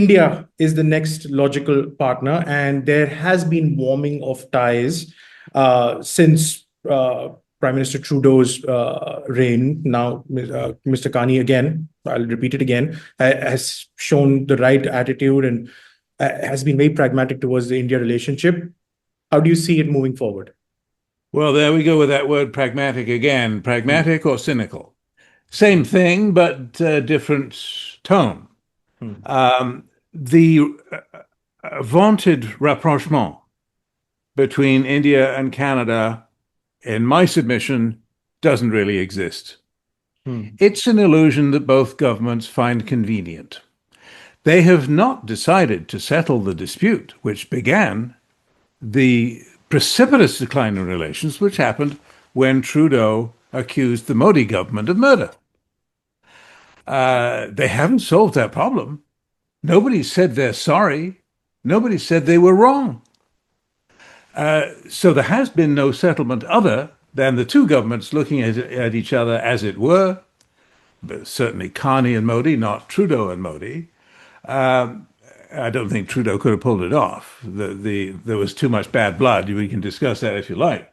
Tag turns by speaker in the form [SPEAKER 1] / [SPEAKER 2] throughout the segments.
[SPEAKER 1] India is the next logical partner, and there has been warming of ties since Prime Minister Trudeau's reign. Now, Mr. Carney, again, I'll repeat it again, has shown the right attitude and has been very pragmatic towards the India relationship. How do you see it moving forward?
[SPEAKER 2] Well, there we go with that word pragmatic again. Pragmatic or cynical? Same thing, but different tone.
[SPEAKER 1] Hmm.
[SPEAKER 2] The vaunted rapprochement between India and Canada, in my submission, doesn't really exist.
[SPEAKER 1] Hmm.
[SPEAKER 2] It's an illusion that both governments find convenient. They have not decided to settle the dispute, which began the precipitous decline in relations, which happened when Trudeau accused the Modi government of murder. They haven't solved that problem. Nobody said they're sorry. Nobody said they were wrong. So there has been no settlement other than the two governments looking at each other, as it were, but certainly Carney and Modi, not Trudeau and Modi. I don't think Trudeau could have pulled it off. There was too much bad blood. We can discuss that if you like.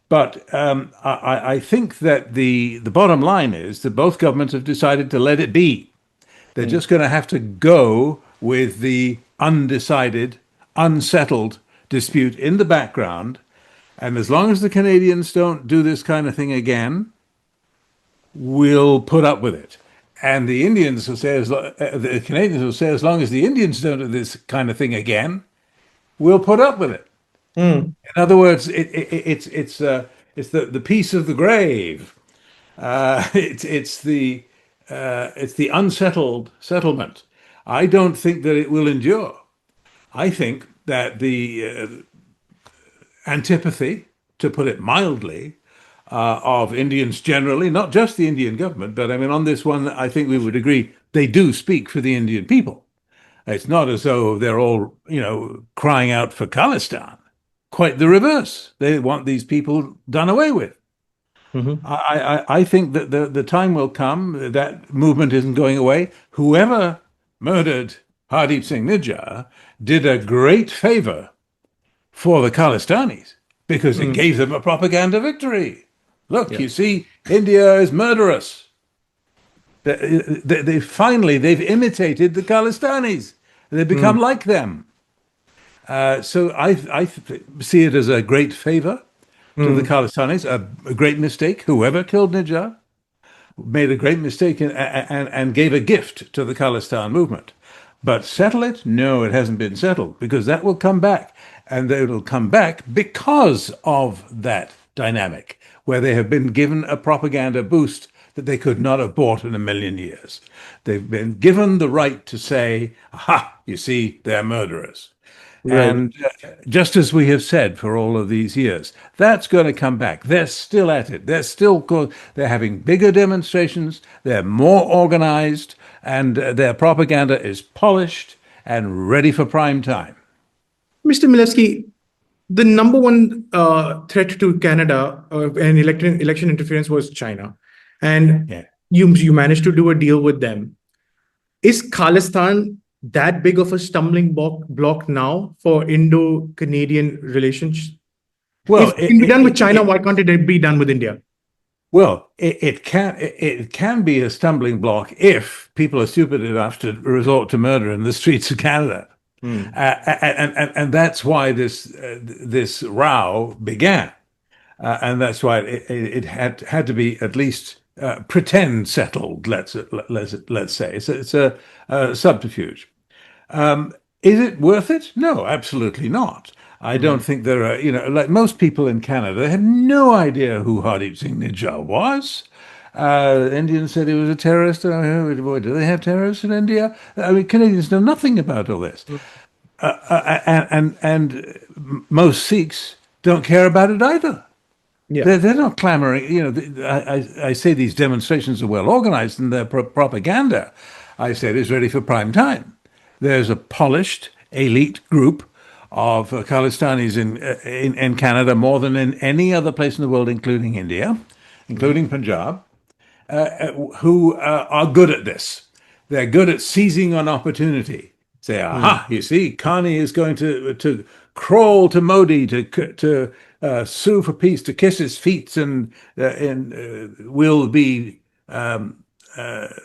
[SPEAKER 2] But I think that the bottom line is that both governments have decided to let it be. They're just going to have to go with the undecided, unsettled dispute in the background. And as long as the Canadians don't do this kind of thing again, we'll put up with it. And the Indians will say, the Canadians will say, as long as the Indians don't do this kind of thing again, we'll put up with it.
[SPEAKER 1] Hmm.
[SPEAKER 2] In other words, it's the piece of the grave. It's the unsettled settlement. I don't think that it will endure. I think that the antipathy, to put it mildly, of Indians generally, not just the Indian government, but I mean, on this one, I think we would agree they do speak for the Indian people. It's not as though they're all, crying out for Khalistan. Quite the reverse. They want these people done away with.
[SPEAKER 1] Mhm.
[SPEAKER 2] I think that the time will come that movement isn't going away. Whoever murdered Hardeep Singh Nijjar did a great favor for the Khalistanis because it
[SPEAKER 1] Hmm.
[SPEAKER 2] gave them a propaganda victory. Look,
[SPEAKER 1] Yeah.
[SPEAKER 2] you see, India is murderous. They've imitated the Khalistanis. They've become
[SPEAKER 1] Hmm.
[SPEAKER 2] like them. So I see it as a great favor to the
[SPEAKER 1] Hmm.
[SPEAKER 2] Khalistanis, a great mistake. Whoever killed Nijjar made a great mistake and gave a gift to the Khalistan movement. But settle it? No, it hasn't been settled because that will come back. And it'll come back because of that dynamic, where they have been given a propaganda boost that they could not have bought in a million years. They've been given the right to say, aha, you see, they're murderers.
[SPEAKER 1] Right.
[SPEAKER 2] And just as we have said for all of these years, that's going to come back. They're still at it. They're having bigger demonstrations. They're more organized, and their propaganda is polished and ready for prime time.
[SPEAKER 1] Mr. Milewski, the number one threat to Canada and election interference was China, and
[SPEAKER 2] Yeah.
[SPEAKER 1] you managed to do a deal with them. Is Khalistan that big of a stumbling block now for Indo-Canadian relations? If
[SPEAKER 2] Well,
[SPEAKER 1] it can be done with China, why can't it be done with India?
[SPEAKER 2] it can be a stumbling block if people are stupid enough to resort to murder in the streets of Canada.
[SPEAKER 1] Hmm.
[SPEAKER 2] And that's why this row began, and that's why it had to be at least pretend settled. Let's say it's a subterfuge. Is it worth it? No, absolutely not. I don't
[SPEAKER 1] Hmm.
[SPEAKER 2] think there are, like most people in Canada, they have no idea who Hardeep Singh Nijjar was. Indians said he was a terrorist. Oh, boy, do they have terrorists in India? I mean, Canadians know nothing about all this. And most Sikhs don't care about it either.
[SPEAKER 1] Yeah.
[SPEAKER 2] They're not clamoring. I say these demonstrations are well organized and their propaganda, I said, is ready for prime time. There's a polished elite group of Khalistanis in Canada more than in any other place in the world, including India,
[SPEAKER 1] Mhm.
[SPEAKER 2] including Punjab, who are good at this. They're good at seizing an opportunity Say, aha, you see, Carney is going to crawl to Modi to sue for peace, to kiss his feet, and will be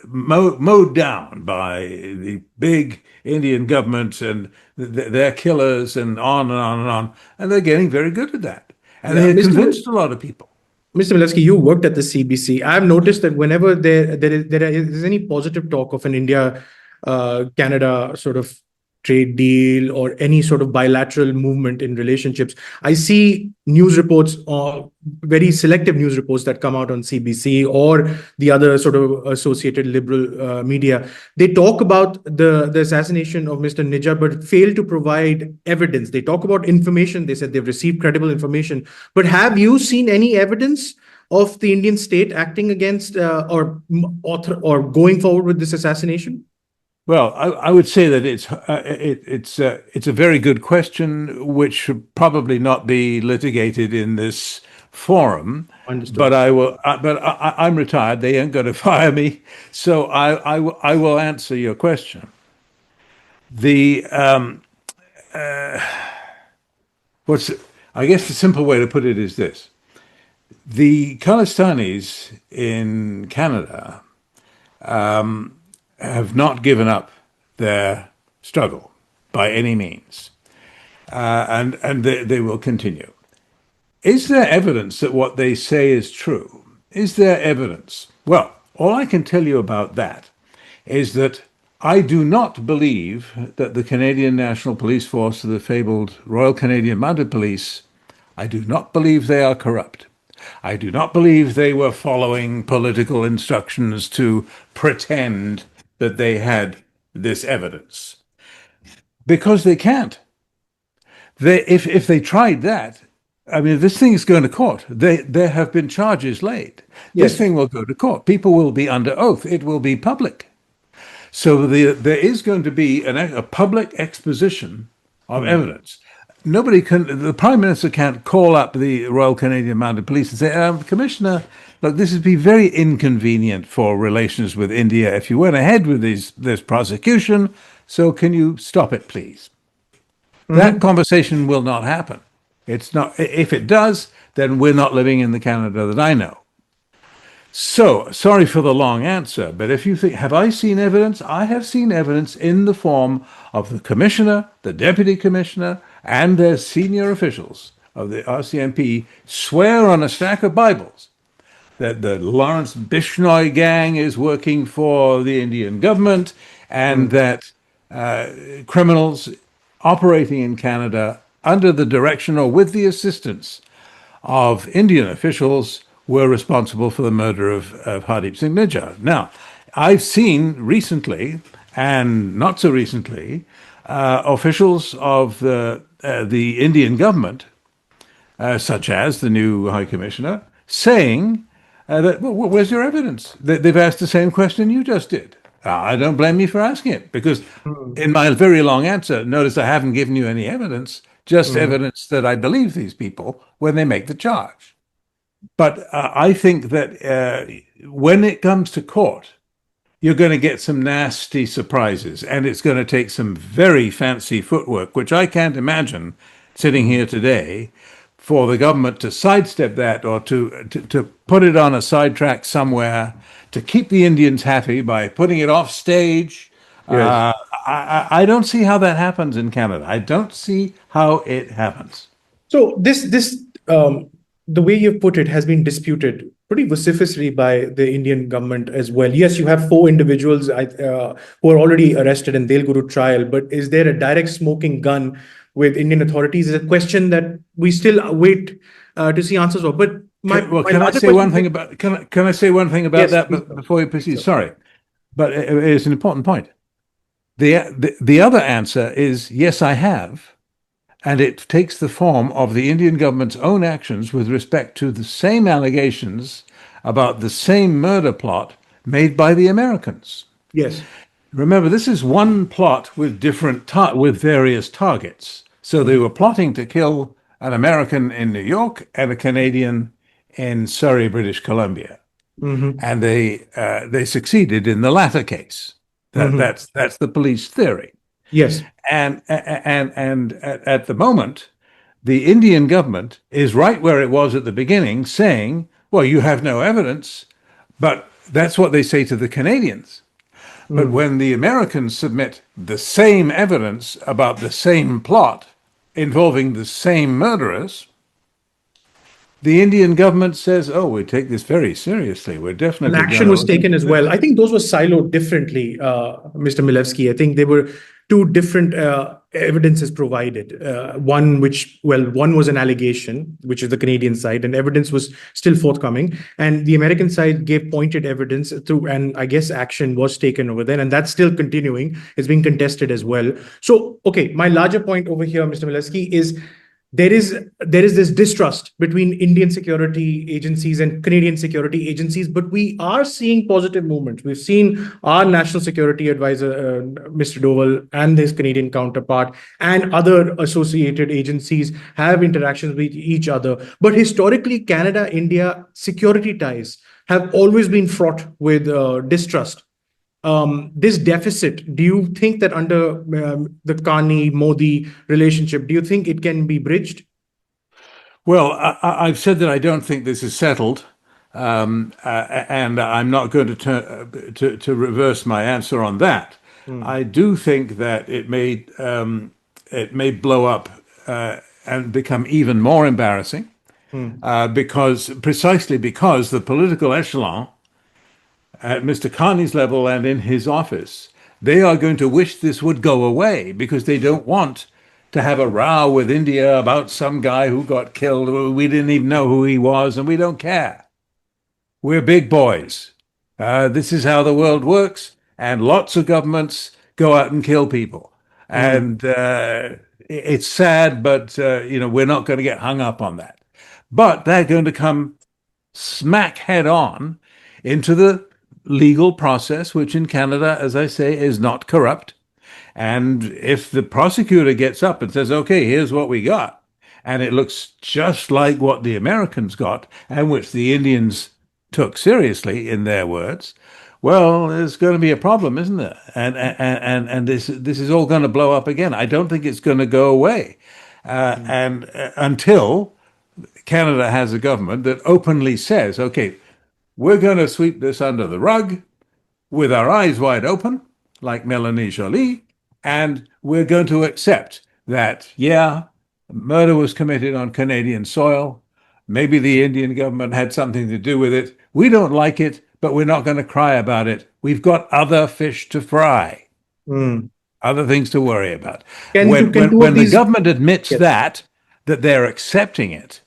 [SPEAKER 2] mowed down by the big Indian government and their killers, and on and on and on. And they're getting very good at that. And
[SPEAKER 1] Yeah,
[SPEAKER 2] they have convinced a lot of people.
[SPEAKER 1] Mr. Milewski, you worked at the CBC. I've noticed that whenever there is any positive talk of an India Canada sort of trade deal or any sort of bilateral movement in relationships, I see news reports, or very selective news reports that come out on CBC or the other sort of associated liberal media. They talk about the assassination of Mr. Nijjar, but fail to provide evidence. They talk about information. They said they've received credible information. But have you seen any evidence of the Indian state acting against or going forward with this assassination?
[SPEAKER 2] Well, I would say that it's a very good question, which should probably not be litigated in this forum.
[SPEAKER 1] Understood.
[SPEAKER 2] But I'm retired. They ain't going to fire me, so I will answer your question. I guess the simple way to put it is this: the Khalistanis in Canada have not given up their struggle by any means, and they will continue. Is there evidence that what they say is true? Is there evidence? Well, all I can tell you about that is that I do not believe that the Canadian National Police Force, the fabled Royal Canadian Mounted Police, I do not believe they are corrupt. I do not believe they were following political instructions to pretend that they had this evidence, because they can't. If they tried that, I mean, this thing is going to court. There have been charges laid.
[SPEAKER 1] Yes.
[SPEAKER 2] This thing will go to court. People will be under oath. It will be public. So there is going to be a public exposition of evidence. The Prime Minister can't call up the Royal Canadian Mounted Police and say, Commissioner, look, this would be very inconvenient for relations with India if you went ahead with this prosecution, so can you stop it, please? That conversation will not happen. It's not. If it does, then we're not living in the Canada that I know. So, sorry for the long answer, but if you think, have I seen evidence? I have seen evidence in the form of the Commissioner, the Deputy Commissioner, and their senior officials of the RCMP swear on a stack of Bibles that the Lawrence Bishnoi gang is working for the Indian government, and that criminals operating in Canada under the direction or with the assistance of Indian officials were responsible for the murder of Hardeep Singh Nijjar. Now, I've seen recently, and not so recently, officials of the Indian government, such as the new High Commissioner, saying that, well, where's your evidence? They've asked the same question you just did. I don't blame you for asking it, because in my very long answer, notice I haven't given you any evidence, just evidence that I believe these people when they make the charge. But I think that when it comes to court, you're going to get some nasty surprises, and it's going to take some very fancy footwork, which I can't imagine sitting here today, for the government to sidestep that, or to put it on a sidetrack somewhere, to keep the Indians happy by putting it off stage.
[SPEAKER 1] Yes.
[SPEAKER 2] I don't see how that happens in Canada. I don't see how it happens.
[SPEAKER 1] So the way you've put it has been disputed pretty vociferously by the Indian government as well. Yes, you have 4 individuals who are already arrested and they'll go to trial. But is there a direct smoking gun with Indian authorities? Is a question that we still wait to see answers of. But
[SPEAKER 2] can I say one thing about
[SPEAKER 1] Yes,
[SPEAKER 2] that before you proceed? Sorry, but it's an important point. The other answer is yes, I have. And it takes the form of the Indian government's own actions with respect to the same allegations about the same murder plot made by the Americans.
[SPEAKER 1] Yes.
[SPEAKER 2] Remember, this is one plot with various targets. So they were plotting to kill an American in New York and a Canadian in Surrey, British Columbia. And they succeeded in the latter case. That's the police theory.
[SPEAKER 1] Yes.
[SPEAKER 2] And at the moment, the Indian government is right where it was at the beginning, saying, well, you have no evidence, but that's what they say to the Canadians. But
[SPEAKER 1] Mm.
[SPEAKER 2] when the Americans submit the same evidence about the same plot involving the same murderers, the Indian government says, oh, we take this very seriously. We're
[SPEAKER 1] And
[SPEAKER 2] definitely going
[SPEAKER 1] action
[SPEAKER 2] to
[SPEAKER 1] was
[SPEAKER 2] look
[SPEAKER 1] taken
[SPEAKER 2] into
[SPEAKER 1] as well.
[SPEAKER 2] this.
[SPEAKER 1] I think those were siloed differently, Mr. Milewski. I think they were two different evidences provided. One was an allegation, which is the Canadian side, and evidence was still forthcoming. And the American side gave pointed evidence through, and I guess action was taken over there, and that's still continuing. It's being contested as well. So, okay, my larger point over here, Mr. Milewski, is there is this distrust between Indian security agencies and Canadian security agencies, but we are seeing positive movements. We've seen our national security advisor, Mr. Doval, and his Canadian counterpart, and other associated agencies have interactions with each other. But historically, Canada-India security ties have always been fraught with distrust. This deficit, do you think that under the Carney Modi relationship, do you think it can be bridged?
[SPEAKER 2] Well, I've said that I don't think this is settled, and I'm not going to reverse my answer on that.
[SPEAKER 1] Hmm.
[SPEAKER 2] I do think that it may blow up and become even more embarrassing
[SPEAKER 1] Hmm.
[SPEAKER 2] precisely because the political echelon at Mr. Carney's level and in his office, they are going to wish this would go away because they don't want to have a row with India about some guy who got killed. We didn't even know who he was, and we don't care. We're big boys. This is how the world works, and lots of governments go out and kill people.
[SPEAKER 1] Hmm.
[SPEAKER 2] And it's sad, but we're not going to get hung up on that. But they're going to come smack head on into the legal process, which in Canada, as I say, is not corrupt. And if the prosecutor gets up and says, okay, here's what we got, and it looks just like what the Americans got, and which the Indians took seriously, in their words, well, there's going to be a problem, isn't there? And this is all going to blow up again. I don't think it's going to go away. And until Canada has a government that openly says, okay, we're going to sweep this under the rug with our eyes wide open, like Melanie Joly, and we're going to accept that, yeah, murder was committed on Canadian soil. Maybe the Indian government had something to do with it. We don't like it, but we're not going to cry about it. We've got other fish to fry,
[SPEAKER 1] Hmm.
[SPEAKER 2] other things to worry about.
[SPEAKER 1] Can two of
[SPEAKER 2] When the
[SPEAKER 1] these?
[SPEAKER 2] government admits
[SPEAKER 1] Yes.
[SPEAKER 2] that they're accepting it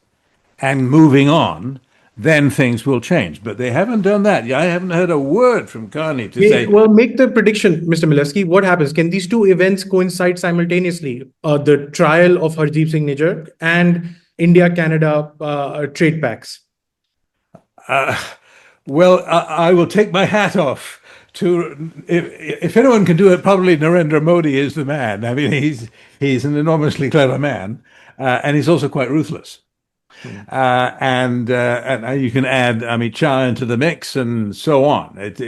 [SPEAKER 2] and moving on, then things will change. But they haven't done that. I haven't heard a word from Carney to say,
[SPEAKER 1] Well, make the prediction, Mr. Milewski. What happens? Can these two events coincide simultaneously? The trial of Hardeep Singh Nijjar and India-Canada trade pacts.
[SPEAKER 2] well, I will take my hat off to, if anyone can do it, probably Narendra Modi is the man. I mean, he's an enormously clever man, and he's also quite ruthless.
[SPEAKER 1] Hmm.
[SPEAKER 2] And you can add Amit Shah into the mix and so on. It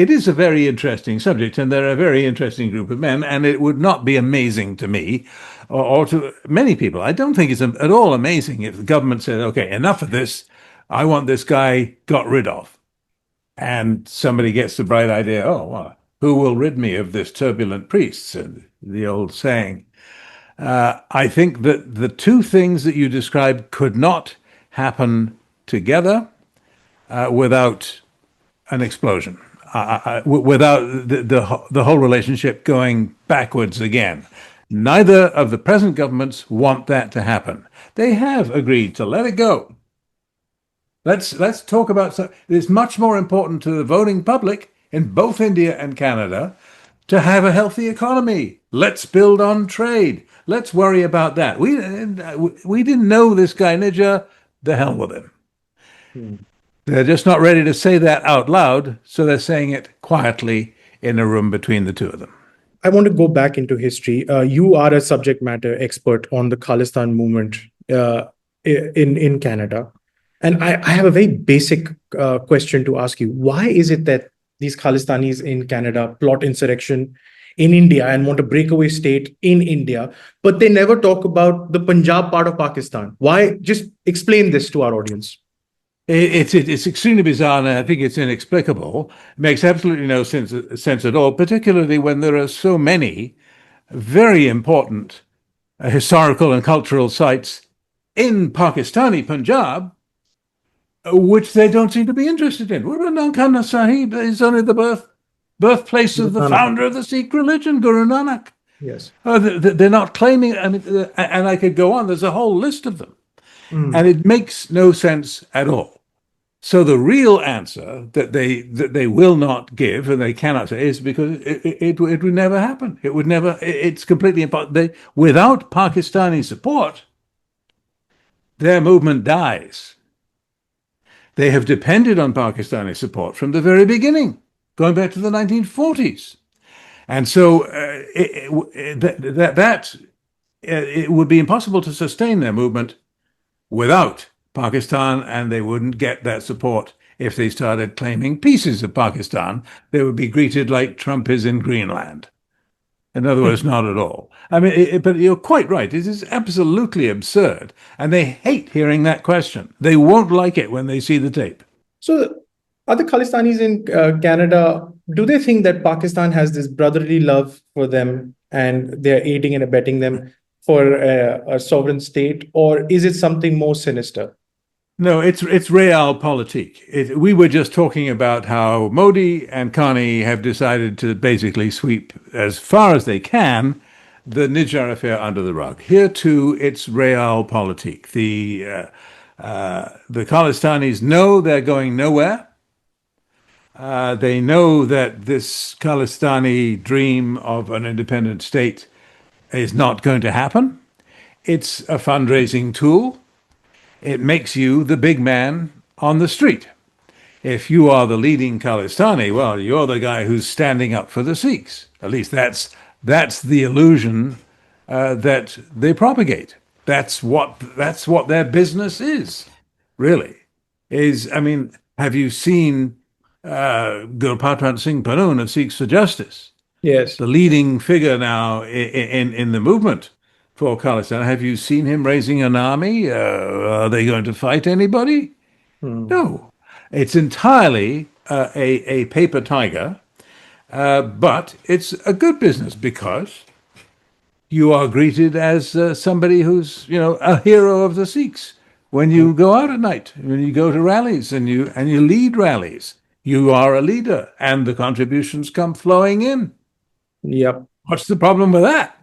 [SPEAKER 2] is a very interesting subject, and they're a very interesting group of men, and it would not be amazing to me or to many people. I don't think it's at all amazing if the government said, okay, enough of this. I want this guy got rid of. And somebody gets the bright idea, oh, well, who will rid me of this turbulent priest? The old saying. I think that the two things that you described could not happen together without an explosion, without the whole relationship going backwards again. Neither of the present governments want that to happen. They have agreed to let it go. Let's talk about. It's much more important to the voting public in both India and Canada to have a healthy economy. Let's build on trade. Let's worry about that. We didn't know this guy Nijjar. The hell with him.
[SPEAKER 1] Hmm.
[SPEAKER 2] They're just not ready to say that out loud, so they're saying it quietly in a room between the two of them.
[SPEAKER 1] I want to go back into history. You are a subject matter expert on the Khalistan movement in Canada. And I have a very basic question to ask you. Why is it that these Khalistanis in Canada plot insurrection in India and want a breakaway state in India, but they never talk about the Punjab part of Pakistan. Why? Just explain this to our audience.
[SPEAKER 2] It's extremely bizarre, and I think it's inexplicable. It makes absolutely no sense at all, particularly when there are so many very important historical and cultural sites in Pakistani Punjab, which they don't seem to be interested in. Nankana Sahib is only the birthplace of the founder of the Sikh religion, Guru Nanak.
[SPEAKER 1] Yes.
[SPEAKER 2] They're not claiming, I mean, and I could go on, there's a whole list of them. And it makes no sense at all. So the real answer that they will not give and they cannot say is because it would never happen. It would never. It's completely impossible. Without Pakistani support, their movement dies. They have depended on Pakistani support from the very beginning, going back to the 1940s, and so it would be impossible to sustain their movement without Pakistan, and they wouldn't get that support if they started claiming pieces of Pakistan. They would be greeted like Trump is in Greenland. In other words, not at all. I mean, but you're quite right. It is absolutely absurd, and they hate hearing that question. They won't like it when they see the tape.
[SPEAKER 1] So, other Khalistanis in Canada, do they think that Pakistan has this brotherly love for them and they're aiding and abetting them for a sovereign state, or is it something more sinister?
[SPEAKER 2] No, it's realpolitik. We were just talking about how Modi and Carney have decided to basically sweep as far as they can the Nijjar affair under the rug. Here too, it's realpolitik. The Khalistanis know they're going nowhere. They know that this Khalistani dream of an independent state is not going to happen. It's a fundraising tool. It makes you the big man on the street. If you are the leading Khalistani, well, you're the guy who's standing up for the Sikhs. At least that's the illusion that they propagate. That's what their business is, really. I mean, have you seen Gurpatwant Singh Pannoon of Sikhs for Justice?
[SPEAKER 1] Yes.
[SPEAKER 2] The leading figure now in the movement for Khalistan. Have you seen him raising an army? Are they going to fight anybody? No. It's entirely a paper tiger, but it's a good business because you are greeted as somebody who's, a hero of the Sikhs. When you go out at night, when you go to rallies and you lead rallies, you are a leader and the contributions come flowing in.
[SPEAKER 1] Yep.
[SPEAKER 2] What's the problem with that?